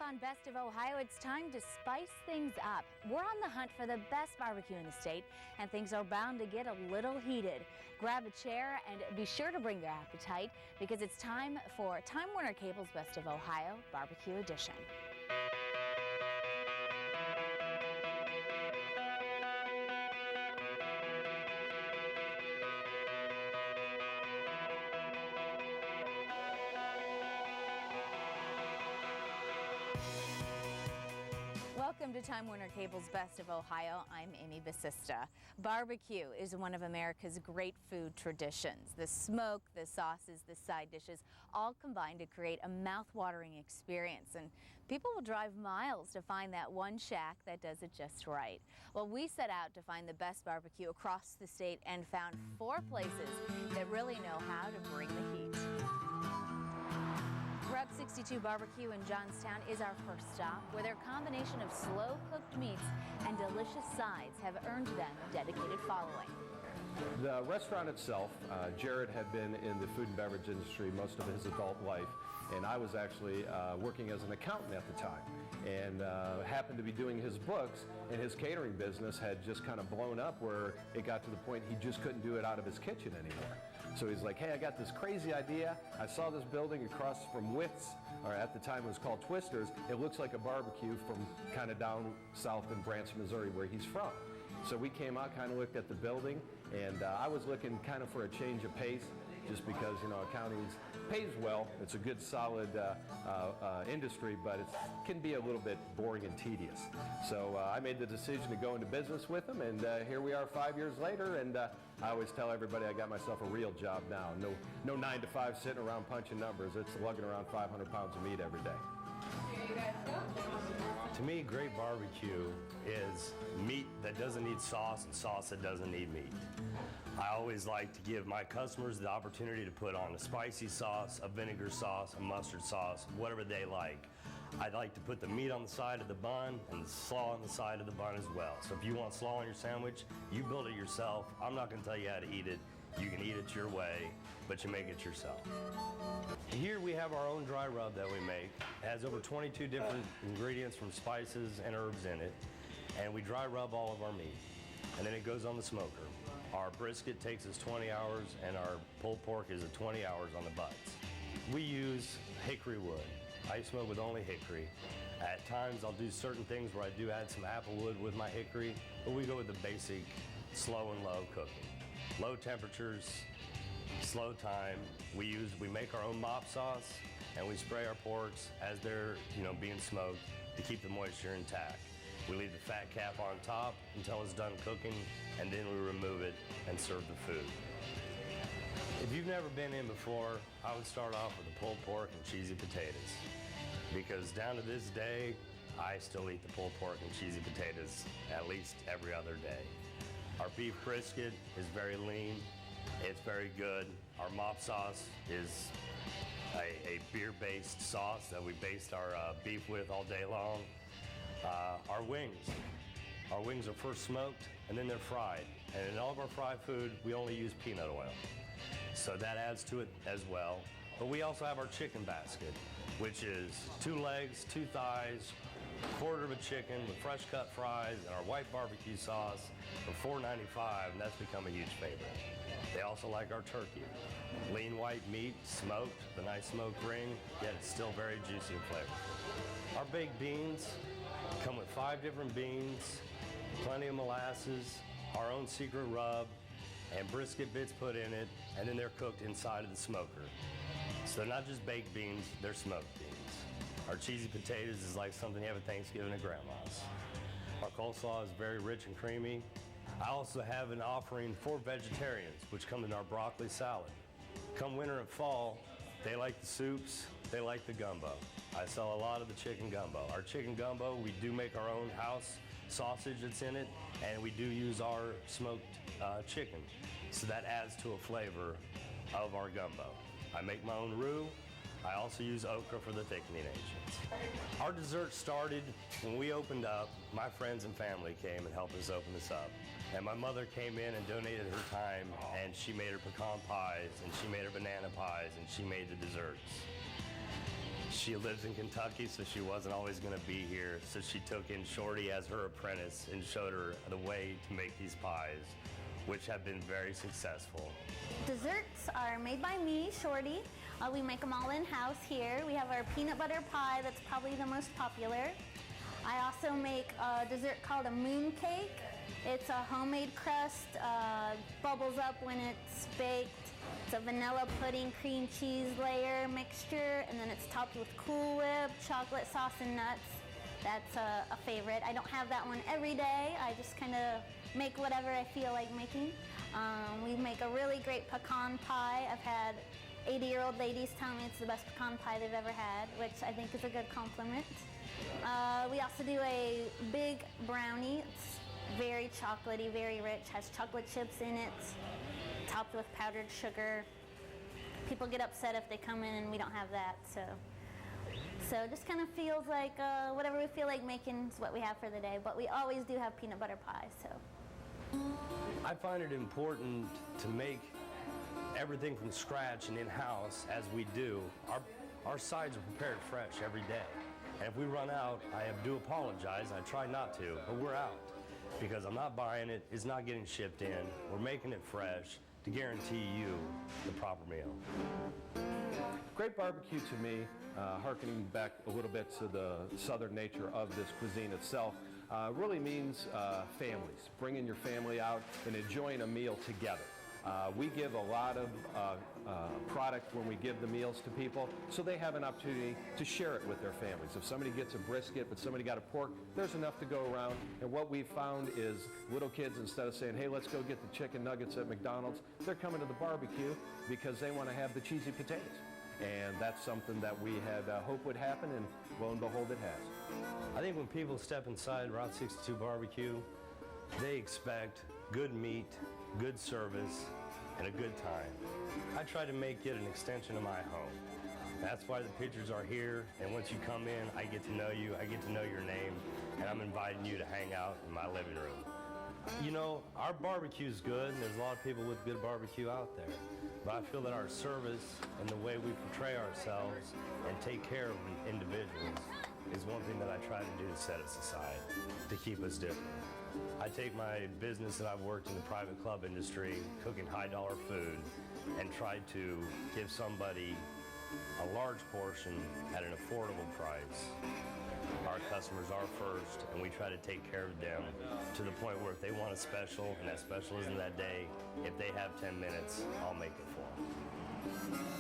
on Best of Ohio, it's time to spice things up. We're on the hunt for the best barbecue in the state, and things are bound to get a little heated. Grab a chair and be sure to bring your appetite, because it's time for Time Warner Cable's Best of Ohio Barbecue Edition. Welcome to Time Warner Cable's Best of Ohio. I'm Amy Basista. Barbecue is one of America's great food traditions. The smoke, the sauces, the side dishes, all combine to create a mouth-watering experience. And people will drive miles to find that one shack that does it just right. Well, we set out to find the best barbecue across the state and found 4 places that really know how to bring the heat. Route 62 Barbecue in Johnstown is our first stop, where their combination of slow-cooked meats and delicious sides have earned them a dedicated following. The restaurant itself, Jared had been in the food and beverage industry most of his adult life, and I was actually working as an accountant at the time, and happened to be doing his books, and his catering business had just kind of blown up where it got to the point he just couldn't do it out of his kitchen anymore. So he's like, hey, I got this crazy idea. I saw this building across from Witt's, or at the time it was called Twister's. It looks like a barbecue from kind of down south in Branson, Missouri, where he's from. So we came out, kind of looked at the building, and I was looking kind of for a change of pace, just because, you know, accounting pays well. It's a good, solid industry, but it can be a little bit boring and tedious. So I made the decision to go into business with them, and here we are 5 years later, and I always tell everybody I got myself a real job now. No 9 to 5 sitting around punching numbers. It's lugging around 500 pounds of meat every day. Here you guys go. To me, great barbecue is meat that doesn't need sauce and sauce that doesn't need meat. I always like to give my customers the opportunity to put on a spicy sauce, a vinegar sauce, a mustard sauce, whatever they like. I'd like to put the meat on the side of the bun and the slaw on the side of the bun as well. So if you want slaw on your sandwich, you build it yourself. I'm not going to tell you how to eat it. You can eat it your way, but you make it yourself. Here we have our own dry rub that we make. It has over 22 different ingredients from spices and herbs in it, and we dry rub all of our meat, and then it goes on the smoker. Our brisket takes us 20 hours, and our pulled pork is at 20 hours on the butts. We use hickory wood. I smoke with only hickory. At times I'll do certain things where I do add some apple wood with my hickory, but we go with the basic slow and low cooking. Low temperatures, slow time. We make our own mop sauce, and we spray our porks as they're being smoked to keep the moisture intact. We leave the fat cap on top until it's done cooking, and then we remove it and serve the food. If you've never been in before, I would start off with the pulled pork and cheesy potatoes, because down to this day, I still eat the pulled pork and cheesy potatoes at least every other day. Our beef brisket is very lean. It's very good. Our mop sauce is a beer-based sauce that we based our beef with all day long. Our wings are first smoked and then they're fried. And in all of our fried food, we only use peanut oil. So that adds to it as well. But we also have our chicken basket, which is 2 legs, 2 thighs, quarter of a chicken with fresh cut fries and our white barbecue sauce for $4.95, and that's become a huge favorite. They also like our turkey. Lean white meat, smoked, the nice smoked ring, yet it's still very juicy and flavorful. Our baked beans come with 5 different beans, plenty of molasses, our own secret rub, and brisket bits put in it, and then they're cooked inside of the smoker. So they're not just baked beans, they're smoked beans. Our cheesy potatoes is like something you have at Thanksgiving at Grandma's. Our coleslaw is very rich and creamy. I also have an offering for vegetarians, which come in our broccoli salad. Come winter and fall, they like the soups, they like the gumbo. I sell a lot of the chicken gumbo. Our chicken gumbo, we do make our own house sausage that's in it, and we do use our smoked chicken. So that adds to a flavor of our gumbo. I make my own roux. I also use okra for the thickening agents. Our dessert started when we opened up. My friends and family came and helped us open this up. And my mother came in and donated her time, and she made her pecan pies, and she made her banana pies, and she made the desserts. She lives in Kentucky, so she wasn't always going to be here. So she took in Shorty as her apprentice and showed her the way to make these pies, which have been very successful. Desserts are made by me, Shorty. We make them all in-house here. We have our peanut butter pie that's probably the most popular. I also make a dessert called a moon cake. It's a homemade crust, bubbles up when it's baked. It's a vanilla pudding cream cheese layer mixture, and then it's topped with Cool Whip, chocolate sauce, and nuts. That's a favorite. I don't have that one every day. I just kind of make whatever I feel like making. We make a really great pecan pie. I've had 80-year-old ladies tell me it's the best pecan pie they've ever had, which I think is a good compliment. We also do a big brownie. It's very chocolatey, very rich, has chocolate chips in it, topped with powdered sugar. People get upset if they come in and we don't have that, so it just kind of feels like whatever we feel like making is what we have for the day, but we always do have peanut butter pie, so. I find it important to make everything from scratch and in-house as we do. Our sides are prepared fresh every day. And if we run out, I do apologize. I try not to, but we're out. Because I'm not buying it, it's not getting shipped in. We're making it fresh to guarantee you the proper meal. Great barbecue to me, hearkening back a little bit to the southern nature of this cuisine itself, really means families, bringing your family out and enjoying a meal together. We give a lot of product when we give the meals to people, so they have an opportunity to share it with their families. If somebody gets a brisket, but somebody got a pork, there's enough to go around. And what we've found is little kids, instead of saying, hey, let's go get the chicken nuggets at McDonald's, they're coming to the barbecue because they want to have the cheesy potatoes. And that's something that we had hoped would happen, and lo and behold, it has. I think when people step inside Route 62 Barbecue, they expect good meat, good service, and a good time. I try to make it an extension of my home. That's why the pictures are here, and once you come in, I get to know you, I get to know your name, and I'm inviting you to hang out in my living room. You know, our barbecue's good, and there's a lot of people with good barbecue out there, but I feel that our service and the way we portray ourselves and take care of individuals is one thing that I try to do to set us aside, to keep us different. I take my business that I've worked in the private club industry, cooking high-dollar food, and try to give somebody a large portion at an affordable price. Our customers are first, and we try to take care of them to the point where if they want a special, and that special isn't that day, if they have 10 minutes, I'll make it for them.